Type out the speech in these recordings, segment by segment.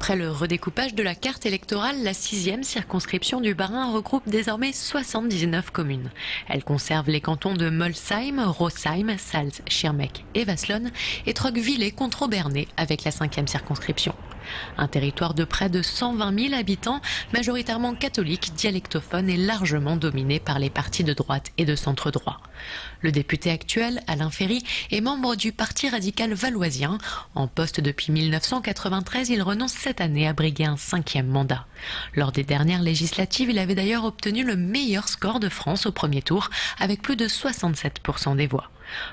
Après le redécoupage de la carte électorale, la 6e circonscription du Bas-Rhin regroupe désormais 79 communes. Elle conserve les cantons de Molsheim, Rosheim, Salz, Schirmeck et Wasselonne et Trogg-Villers-Controbernay avec la 5e circonscription. Un territoire de près de 120 000 habitants, majoritairement catholiques, dialectophones et largement dominé par les partis de droite et de centre-droit. Le député actuel, Alain Ferry, est membre du Parti radical valoisien. En poste depuis 1993, il renonce cette année à briguer un 5e mandat. Lors des dernières législatives, il avait d'ailleurs obtenu le meilleur score de France au premier tour, avec plus de 67% des voix.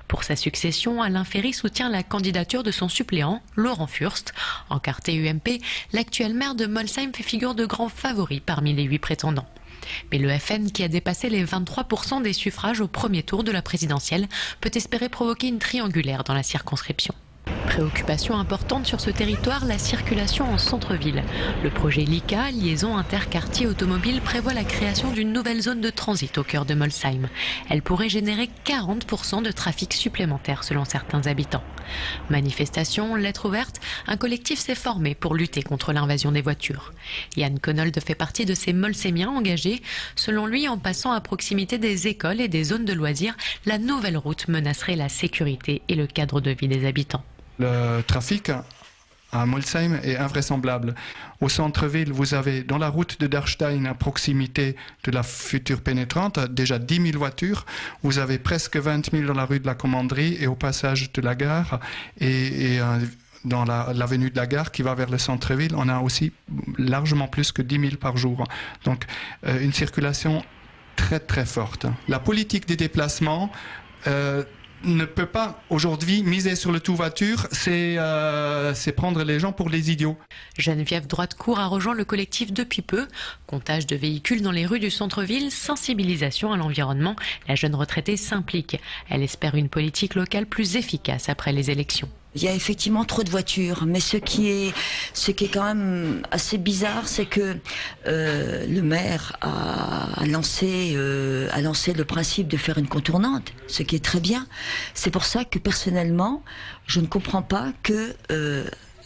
Pour sa succession, Alain Ferry soutient la candidature de son suppléant, Laurent Furst. Encarté UMP, l'actuel maire de Molsheim fait figure de grand favori parmi les 8 prétendants. Mais le FN, qui a dépassé les 23% des suffrages au premier tour de la présidentielle, peut espérer provoquer une triangulaire dans la circonscription. Préoccupation importante sur ce territoire, la circulation en centre-ville. Le projet LICA, liaison interquartier automobile, prévoit la création d'une nouvelle zone de transit au cœur de Molsheim. Elle pourrait générer 40% de trafic supplémentaire selon certains habitants. Manifestation, lettre ouverte, un collectif s'est formé pour lutter contre l'invasion des voitures. Yann Connold fait partie de ces Molsheimiens engagés. Selon lui, en passant à proximité des écoles et des zones de loisirs, la nouvelle route menacerait la sécurité et le cadre de vie des habitants. Le trafic à Molsheim est invraisemblable. Au centre-ville, vous avez dans la route de Dachstein, à proximité de la future pénétrante, déjà 10 000 voitures. Vous avez presque 20 000 dans la rue de la Commanderie et au passage de la gare. Et dans l'avenue de la gare qui va vers le centre-ville, on a aussi largement plus que 10 000 par jour. Donc une circulation très très forte. La politique des déplacements ne peut pas aujourd'hui miser sur le tout voiture, c'est prendre les gens pour les idiots. Geneviève Droitecourt a rejoint le collectif depuis peu. Comptage de véhicules dans les rues du centre-ville, sensibilisation à l'environnement. La jeune retraitée s'implique. Elle espère une politique locale plus efficace après les élections. Il y a effectivement trop de voitures, mais ce qui est quand même assez bizarre, c'est que le maire a lancé le principe de faire une contournante, ce qui est très bien. C'est pour ça que personnellement, je ne comprends pas que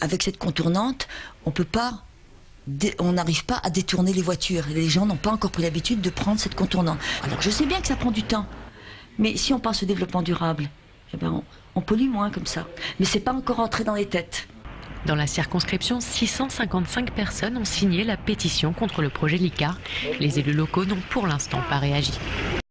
avec cette contournante, on n'arrive pas à détourner les voitures. Les gens n'ont pas encore pris l'habitude de prendre cette contournante. Alors je sais bien que ça prend du temps, mais si on pense au développement durable, eh ben on pollue moins comme ça. Mais c'est pas encore entré dans les têtes. Dans la circonscription, 655 personnes ont signé la pétition contre le projet LICA. Les élus locaux n'ont pour l'instant pas réagi.